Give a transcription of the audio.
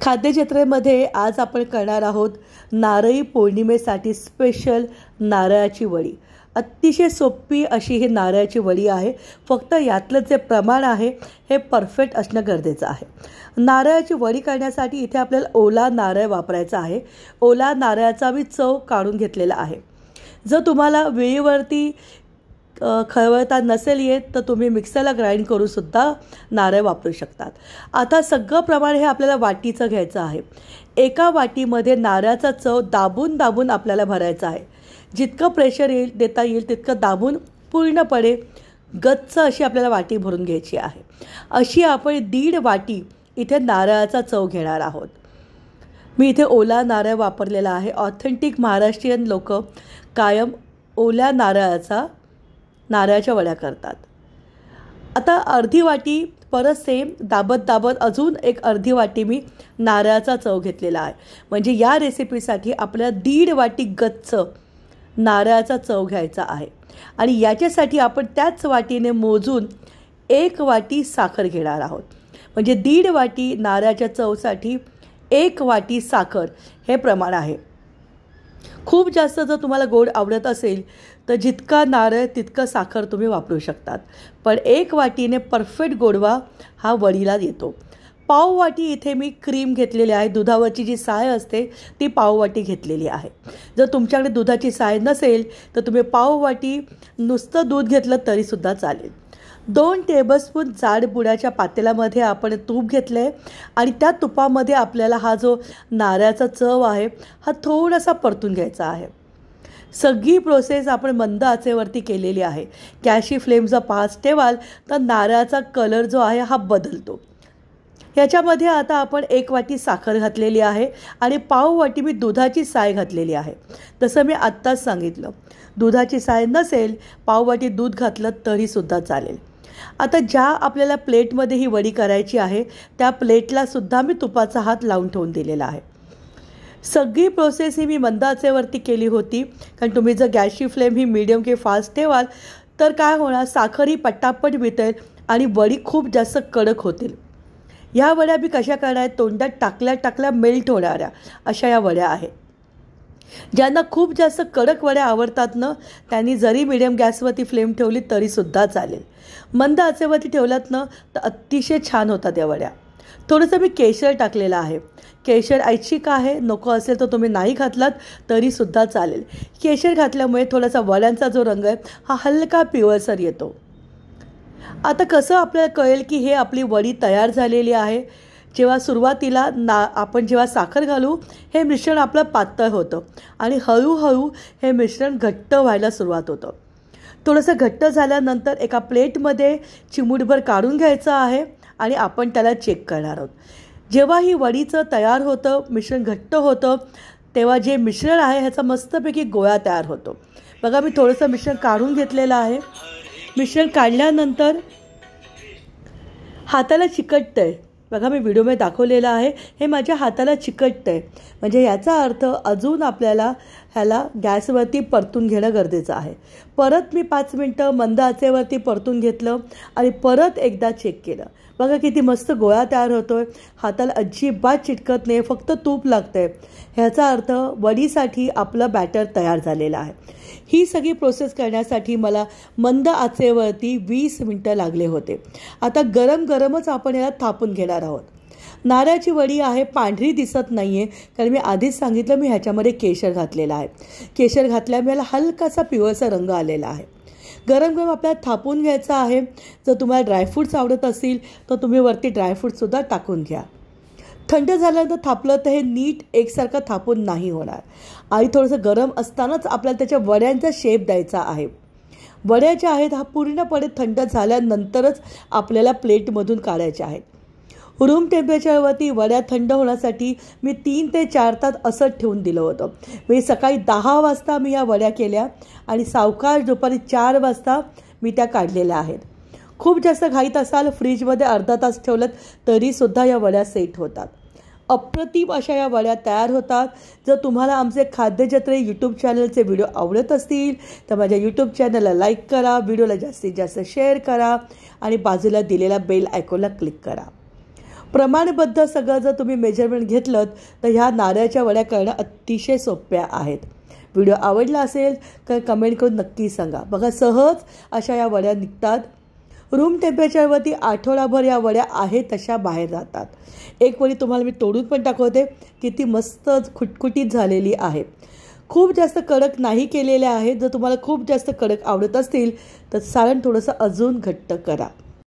खाद्यजत्रेमध्ये आज आपण करणार आहोत नारळी पौर्णिमेसाठी स्पेशल नारळाची वडी। अतिशय सोपी अशी ही नारळाची वडी आहे। फक्त यातलं जे प्रमाण आहे हे परफेक्ट असणं गरजेचं आहे। नारळाची वडी करण्यासाठी इथे आपल्याला ओला नारळ वापरायचा आहे। ओला नारळाचा मी चव काढून घेतलेला आहे। जर तुम्हाला वेळेवरती खवळता नसेल येत तर तुम्ही मिक्सरला ग्राइंड करून सुद्धा नारळ वापरू शकतात। आता सगळं प्रमाण हे आपल्याला वाटीचं घ्यायचं आहे। एका वाटीमध्ये नारळाचा चव दाबून दाबून आपल्याला भरायचा आहे। जितकं प्रेशर देता येईल तितकं दाबून पूर्णपणे गच्च अशी आपल्याला वाटी भरून घ्यायची आहे। अशी आपण 1.5 वाटी इथे नारळाचा चव घेणार आहोत। मी इथे ओला नारळ वापरलेला आहे। ऑथेंटिक महाराष्ट्रीयन लोक कायम ओल्या नारळाच्या वड्या करतात। आता अर्धी वाटी परत सेम दाबत दाबत अजून एक अर्धी वाटी मी नारळाचा चव घेतलेला आहे। म्हणजे या रेसिपीसाठी आपल्याला 1.5 वाटी गच्च नारळाचा चव घ्यायचा आहे आणि याच्यासाठी आपण त्याच वाटीने मोजून 1 वाटी साखर घेणार आहोत। म्हणजे 1.5 वाटी नारळाच्या चवसाठी 1 वाटी साखर हे प्रमाण आहे। खूप जास्त जर तुम्हाला गोड आवडत असेल तर जितका नारळ तितकं साखर तुम्ही वापरू शकतात, पण 1 वाटीने परफेक्ट गोडवा हा वडीला येतो। पाव वाटी इथे मी क्रीम घेतलेली आहे। दुधावरची जी साय असते ती पाव वाटी घेतलेली आहे। जर तुमच्याकडे दुधाची साय नसेल तर तुम्ही पाव वाटी नुसतं दूध घेतलं तरीसुद्धा चालेल। 2 टेबलस्पून जाड बुडाच्या पातेल्यामध्ये आपण तूप घेतलं आहे आणि त्या तुपामध्ये आपल्याला हा जो नारळाचा चव आहे हा थोडासा परतून घ्यायचा आहे। सगळी प्रोसेस आपण मंद आचेवरती केलेली आहे। गॅसची फ्लेम जर फास्ट ठेवाल तर नारळाचा कलर जो आहे हा बदलतो। याच्यामध्ये आता आपण 1 वाटी साखर घातलेली आहे आणि पाव वाटी मी दुधाची साय घातलेली आहे। तसं मी आत्ताच सांगितलं, दुधाची साय नसेल पाव वाटी दूध घातलं तरीसुद्धा चालेल। आता ज्या आपल्याला प्लेटमध्ये ही वडी करायची आहे त्या प्लेटला सुद्धा मी तुपाचा हात लावून ठेवून दिलेला आहे। सगळी प्रोसेस ही मी मंद आचेवरती केली होती, कारण तुम्ही जर गॅसची फ्लेम ही मीडियम की फास्ट ठेवाल तर काय होणार, साखर ही पटापट वितळेल आणि वडी खूप जास्त कडक होतील। या वड्या मी कशा करणार, तोंडात टाकल्या मेल्ट होणाऱ्या अशा या वड्या आहेत। ज्यांना खूप जास्त कडक वड्या आवडतात ना त्यांनी जरी मीडियम गॅसवरती फ्लेम ठेवली तरीसुद्धा चालेल। मंद आचेवरती ठेवलात ना तर अतिशय छान होतात या वड्या। थोडंसं मी केशर टाकलेलं आहे। केशर ऐच्छिक आहे, नको असेल तर तुम्ही नाही घातलात तरीसुद्धा चालेल। केशर घातल्यामुळे थोडासा वड्यांचा जो रंग आहे हा हलका पिवळसर येतो। आता कसं आपल्याला कळेल की हे आपली वडी तयार झालेली आहे, जेव्हा सुरुवातीला आपण जेव्हा साखर घालू हे मिश्रण आपलं पातळ होतं आणि हळूहळू हे मिश्रण घट्ट व्हायला सुरुवात होतं। थोडंसं घट्ट झाल्यानंतर एका प्लेटमध्ये चिमूटभर काढून घ्यायचं आहे आणि आपण त्याला चेक करणार आहोत। जेव्हा ही वडीचं तयार होतं, मिश्रण घट्ट होतं, तेव्हा जे मिश्रण आहे ह्याचा मस्तपैकी गोळा तयार होतो। बघा मी थोडंसं मिश्रण काढून घेतलेलं आहे। मिश्रण काढल्यानंतर हाताला चिकटतं आहे। बघा मी व्हिडिओमध्ये दाखवलेलं आहे, हे माझ्या हाताला चिकटतं आहे। म्हणजे याचा अर्थ अजून आपल्याला ह्याला गॅसवरती परतून घेणं गरजेचं आहे। परत मी 5 मिनटं मंद आचेवरती परतून घेतलं आणि परत एकदा चेक केलं। बघा किती मस्त गोळा तयार होतोय, हाताला अजिबात चिटकत नाही, फक्त तूप लागतंय। ह्याचा अर्थ वडीसाठी आपलं बॅटर तयार झालेलं आहे। ही सगळी प्रोसेस करण्यासाठी मला मंद आचेवरती 20 मिनटं लागले होते। आता गरमच आपण याला थापून घेणार आहोत। नारळाची वडी आहे, पांढरी दिसत नाही आहे, कारण मी आधीच सांगितलं मी ह्याच्यामध्ये केशर घातलेलं आहे। केशर घातल्यामुळे याला हलकासा पिवळसा रंग आलेला आहे। गरम आपल्याला थापून घ्यायचं आहे। जर तुम्हाला ड्रायफ्रूट्स आवडत असतील तर तुम्ही वरती ड्रायफ्रूटसुद्धा टाकून घ्या। थंड झाल्यानंतर थापलं तर हे नीट एकसारखं थापून नाही होणार आणि थोडंसं गरम असतानाच आपल्याला त्याच्या वड्यांचा शेप द्यायचा आहे। वड्या ज्या आहेत हा पूर्णपणे थंड झाल्यानंतरच आपल्याला प्लेटमधून काढायच्या आहेत। रूम टेम्परेचरवरती वड्या थंड होण्यासाठी मी 3 ते 4 तास असं ठेवून दिलं होतं। मी सकाळी 10 वाजता मी या वड्या केल्या आणि सावकाश दुपारी 4 वाजता मी त्या काढलेल्या आहेत। खूप जास्त घाईत असाल फ्रीजमध्ये अर्धा तास ठेवलं तरीसुद्धा या वड्या सेट होतात। अप्रतिम अशा या वड्या तयार होतात। जर तुम्हाला आमचे खाद्यजत्रे यूट्यूब चॅनलचे व्हिडिओ आवडत असतील तर माझ्या यूट्यूब चॅनलला लाईक करा, व्हिडिओला जास्तीत जास्त शेअर करा आणि बाजूला दिलेला बेल आयकॉनला क्लिक करा। प्रमाणबद्ध सगळं जर तुम्ही मेजरमेंट घेतलं तर ह्या नारळाच्या वड्या करणं अतिशय सोप्या आहेत. व्हिडिओ आवडला असेल तर कमेंट करून नक्की सांगा. बघा सहज अशा या वड्या निघतात. रूम टेम्परेचरवरती आठवडाभर या वड्या आहेत तशा बाहेर जातात. एक वडी तुम्हाला मी तोडून पण दाखवते, किती मस्त खुटखुटीत झालेली आहे. खूप जास्त कडक नाही केलेल्या आहेत. जर तुम्हाला खूप जास्त कडक आवडत असतील तर सारण थोडंसं अजून घट्ट करा.